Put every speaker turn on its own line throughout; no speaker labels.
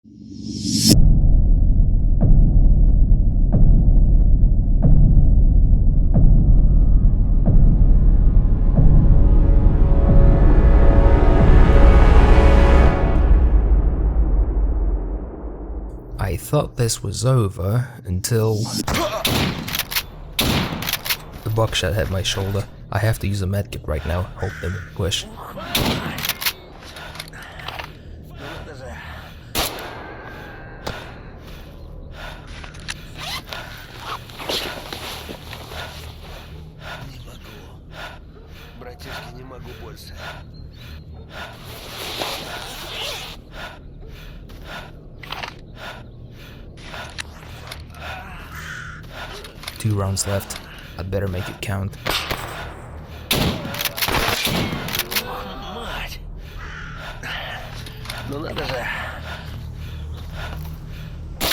I thought this was over until the buckshot hit my shoulder. I have to use a medkit right now, hope they won't push.
Братишки, не могу больше.
2 rounds left. I'd better make it count.
Мать! Ну надо же.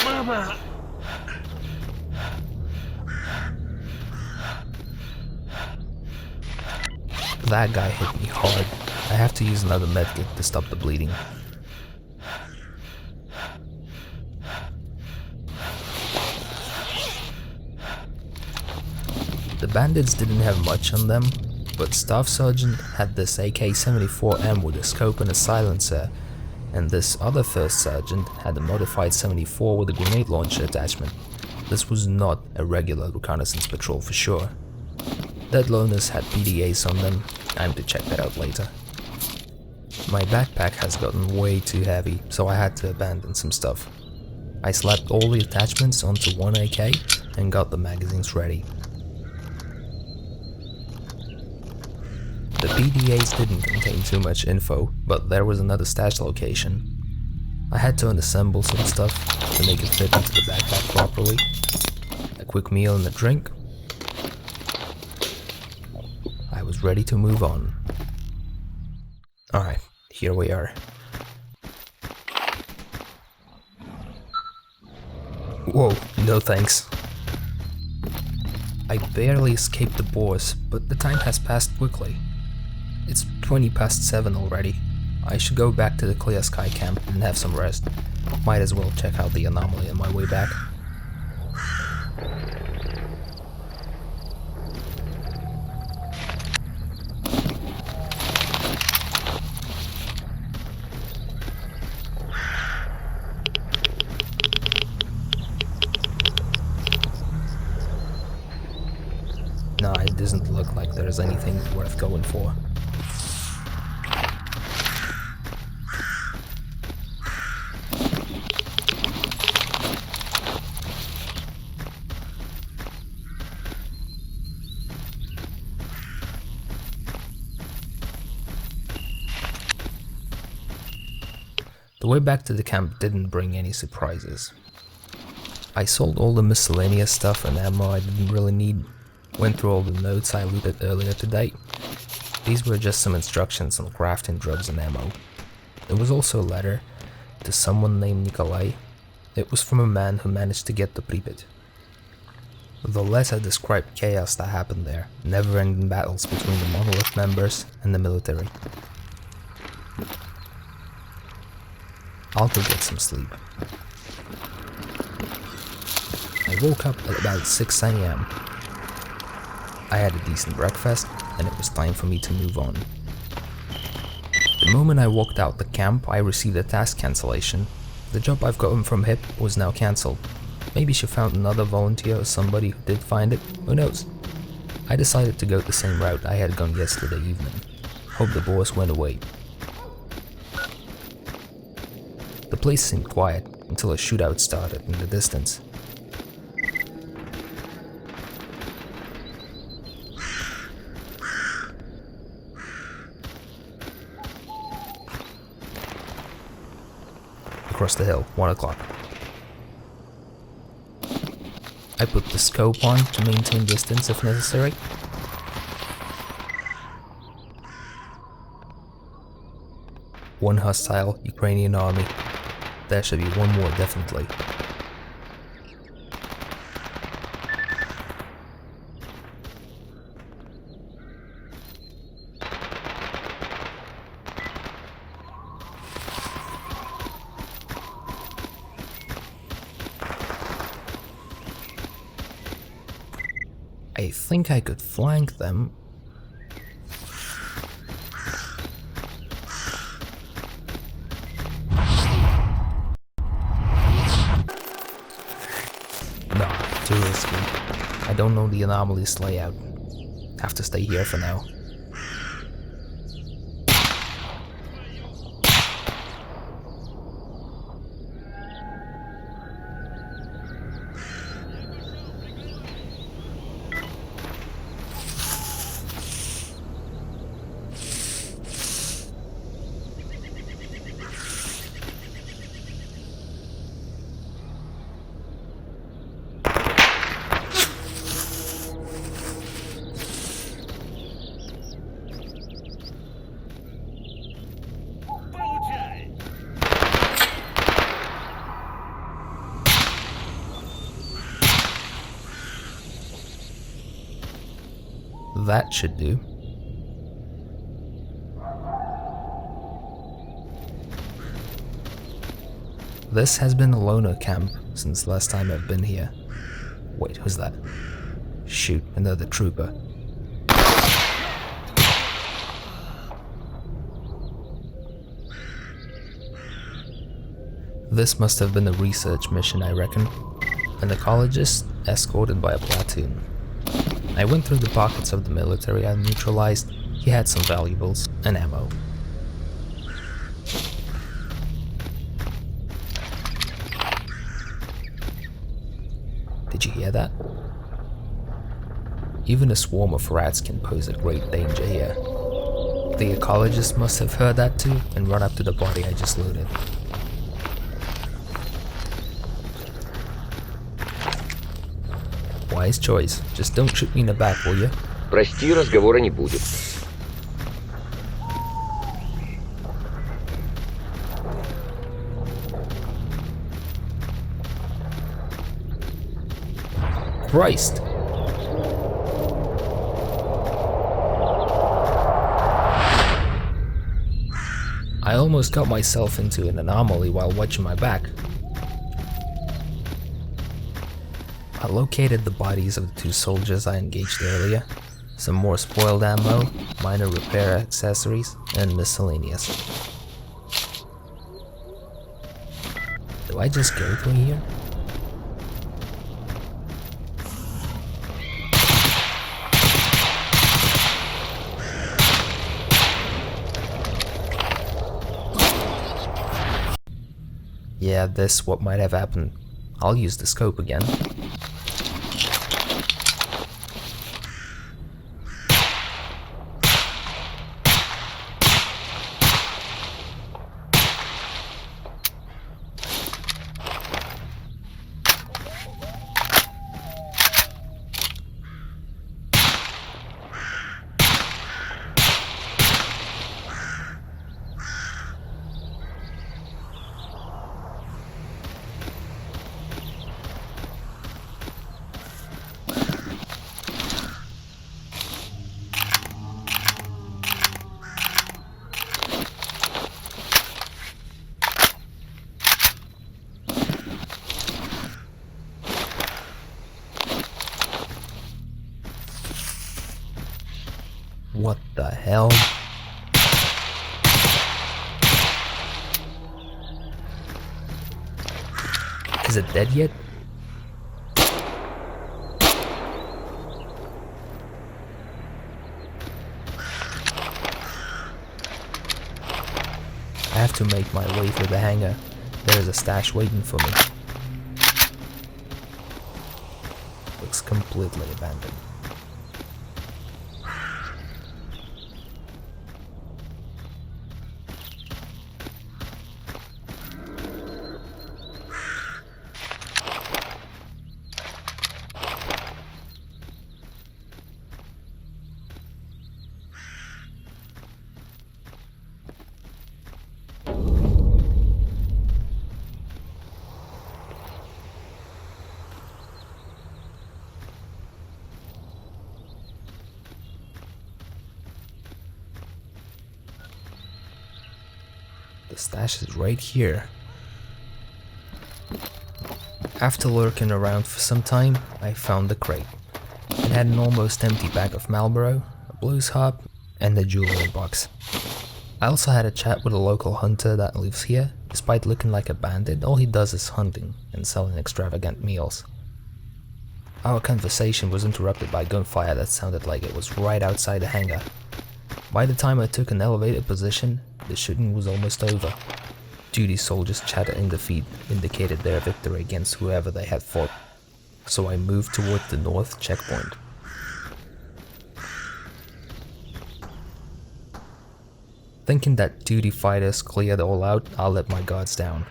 Мама!
That guy hit me hard. I have to use another medkit to stop the bleeding. The bandits didn't have much on them, but Staff Sergeant had this AK-74M with a scope and a silencer, and this other First Sergeant had a modified 74 with a grenade launcher attachment. This was not a regular reconnaissance patrol for sure. Dead loners had PDAs on them. Time to check that out later. My backpack has gotten way too heavy, so I had to abandon some stuff. I slapped all the attachments onto one AK and got the magazines ready. The PDAs didn't contain too much info, but there was another stash location. I had to unassemble some stuff to make it fit into the backpack properly. A quick meal and a drink. I was ready to move on. Alright, here we are. Whoa, no thanks. I barely escaped the boars, but the time has passed quickly. It's 7:20 already. I should go back to the Clear Sky camp and have some rest. Might as well check out the anomaly on my way back. Nah, it doesn't look like there's anything worth going for. The way back to the camp didn't bring any surprises. I sold all the miscellaneous stuff and ammo I didn't really need. Went through all the notes I looted earlier today. These were just some instructions on crafting drugs and ammo. There was also a letter to someone named Nikolai. It was from a man who managed to get to Pripyat. The letter described chaos that happened there, never-ending battles between the Monolith members and the military. I'll go get some sleep. I woke up at about 6 AM. I had a decent breakfast, and it was time for me to move on. The moment I walked out the camp, I received a task cancellation. The job I've gotten from HIP was now cancelled. Maybe she found another volunteer or somebody who did find it, who knows. I decided to go the same route I had gone yesterday evening. Hope the boss went away. The place seemed quiet until a shootout started in the distance. Across the hill, 1 o'clock. I put the scope on to maintain distance if necessary. One hostile Ukrainian army. There should be one more definitely. I think I could flank them. Nah, too risky. I don't know the anomaly's layout. Have to stay here for now. That should do. This has been a loner camp since last time I've been here. Wait, who's that? Shoot, another trooper. This must have been a research mission, I reckon. An ecologist escorted by a platoon. I went through the pockets of the military I neutralized. He had some valuables and ammo. Did you hear that? Even a swarm of rats can pose a great danger here. The ecologist must have heard that too and run up to the body I just looted. Wise choice. Just don't shoot me in the back, will you?
Прости, разговора не будет.
Christ! I almost got myself into an anomaly while watching my back. I located the bodies of the two soldiers I engaged earlier, some more spoiled ammo, minor repair accessories, and miscellaneous. Do I just go through here? Yeah, this what might have happened. I'll use the scope again. What the hell? Is it dead yet? I have to make my way through the hangar. There is a stash waiting for me. Looks completely abandoned. The stash is right here. After lurking around for some time, I found the crate. It had an almost empty bag of Marlboro, a blues harp, and a jewelry box. I also had a chat with a local hunter that lives here. Despite looking like a bandit, all he does is hunting and selling extravagant meals. Our conversation was interrupted by gunfire that sounded like it was right outside the hangar. By the time I took an elevated position, the shooting was almost over. Duty soldiers chattering defeat indicated their victory against whoever they had fought, so I moved toward the north checkpoint. Thinking that duty fighters cleared all out, I'll let my guards down.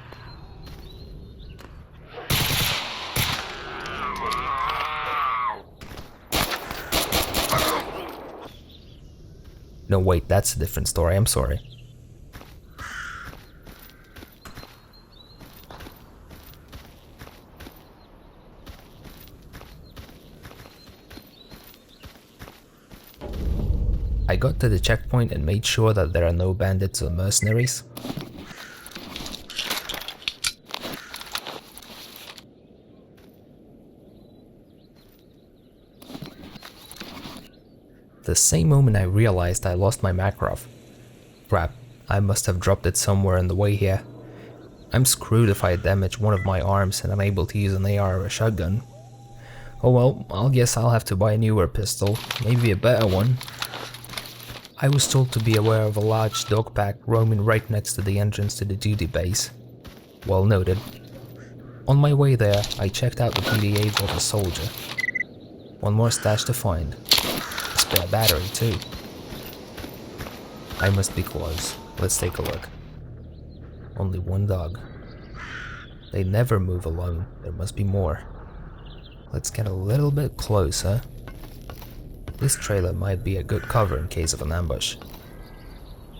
No wait, that's a different story, I'm sorry. I got to the checkpoint and made sure that there are no bandits or mercenaries. The same moment I realized I lost my Makarov. Crap, I must have dropped it somewhere on the way here. I'm screwed if I damage one of my arms and I'm able to use an AR or a shotgun. Oh well, I'll guess I'll have to buy a newer pistol, maybe a better one. I was told to be aware of a large dog pack roaming right next to the entrance to the duty base. Well noted. On my way there, I checked out the PDA of a soldier. One more stash to find. A spare battery too. I must be close. Let's take a look. Only one dog. They never move alone. There must be more. Let's get a little bit closer. This trailer might be a good cover in case of an ambush.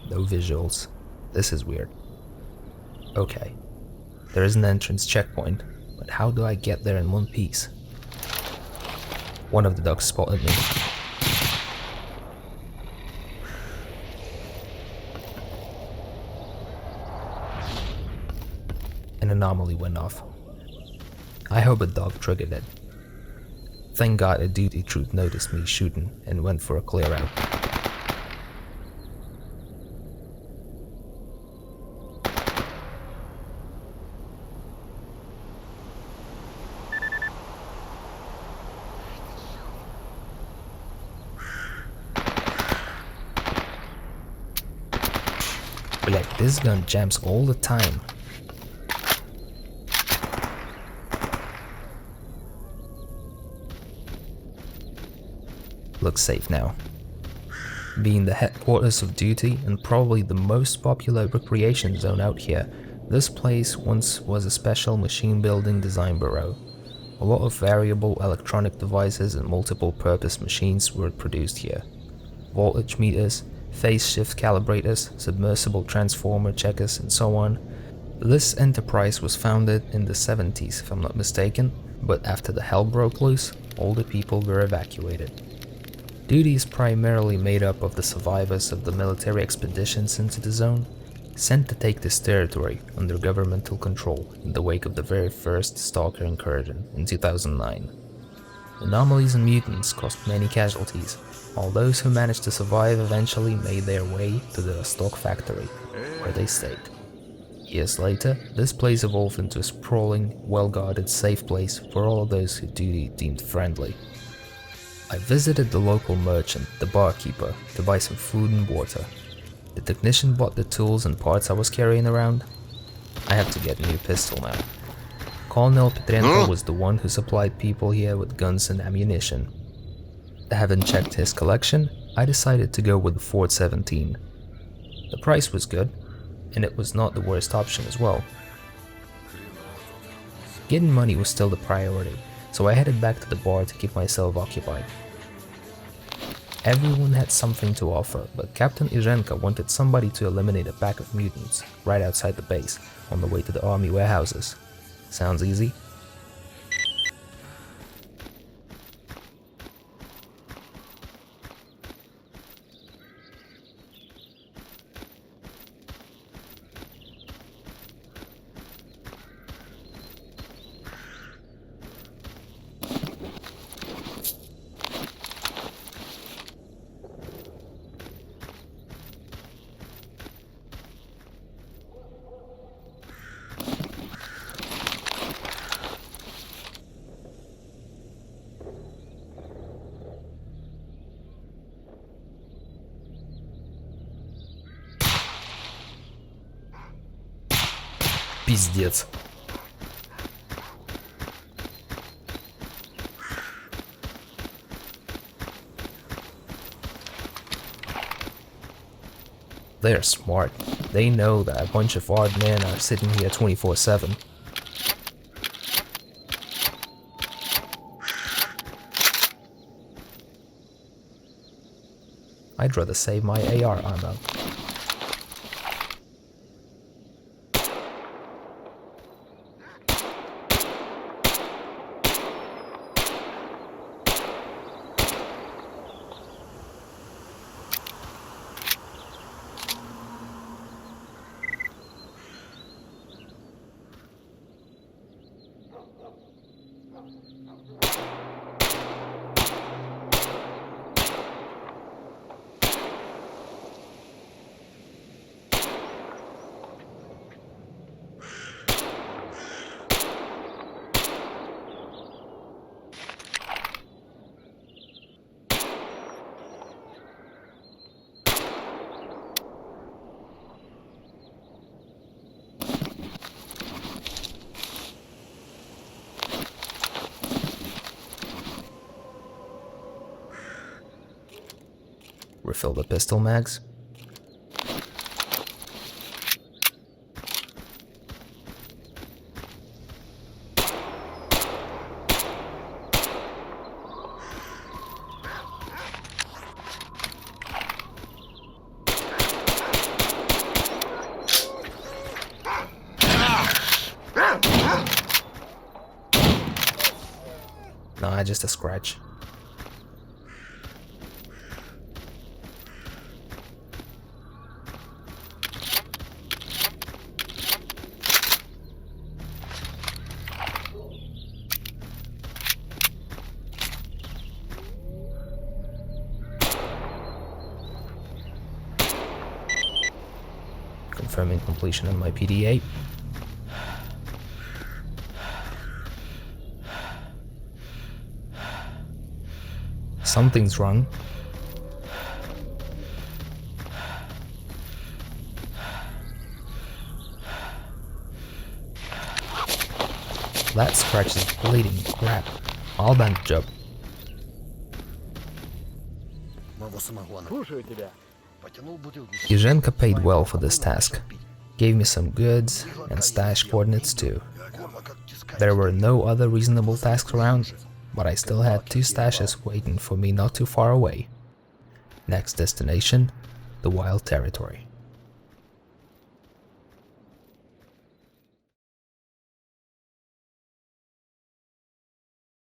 No visuals. This is weird. Okay. There is an entrance checkpoint, but how do I get there in one piece? One of the dogs spotted me. An anomaly went off. I hope a dog triggered it. Thank God a duty troop noticed me shooting and went for a clear out. But like, this gun jams all the time. Looks safe now. Being the headquarters of duty and probably the most popular recreation zone out here, this place once was a special machine building design bureau. A lot of variable electronic devices and multiple purpose machines were produced here. Voltage meters, phase shift calibrators, submersible transformer checkers, and so on. This enterprise was founded in the 70s if I'm not mistaken, but after the hell broke loose, all the people were evacuated. Duty is primarily made up of the survivors of the military expeditions into the zone, sent to take this territory under governmental control in the wake of the very first Stalker incursion in 2009. Anomalies and mutants caused many casualties, while those who managed to survive eventually made their way to the Rostok factory, where they stayed. Years later, this place evolved into a sprawling, well-guarded, safe place for all those who Duty deemed friendly. I visited the local merchant, the barkeeper, to buy some food and water. The technician bought the tools and parts I was carrying around. I have to get a new pistol now. Colonel Petrenko was the one who supplied people here with guns and ammunition. Having checked his collection, I decided to go with the Ford 17. The price was good, and it was not the worst option as well. Getting money was still the priority, so I headed back to the bar to keep myself occupied. Everyone had something to offer, but Captain Irenka wanted somebody to eliminate a pack of mutants right outside the base on the way to the army warehouses. Sounds easy? Пиздец. They're smart. They know that a bunch of odd men are sitting here 24/7. I'd rather save my AR ammo. Refill the pistol mags. Nah, just a scratch. Confirming completion of my PD8. Something's wrong. That scratch is bleeding. Crap. I'll bandage up. Yuzhenka paid well for this task. Gave me some goods and stash coordinates too. There were no other reasonable tasks around, but I still had 2 stashes waiting for me not too far away. Next destination, the Wild Territory.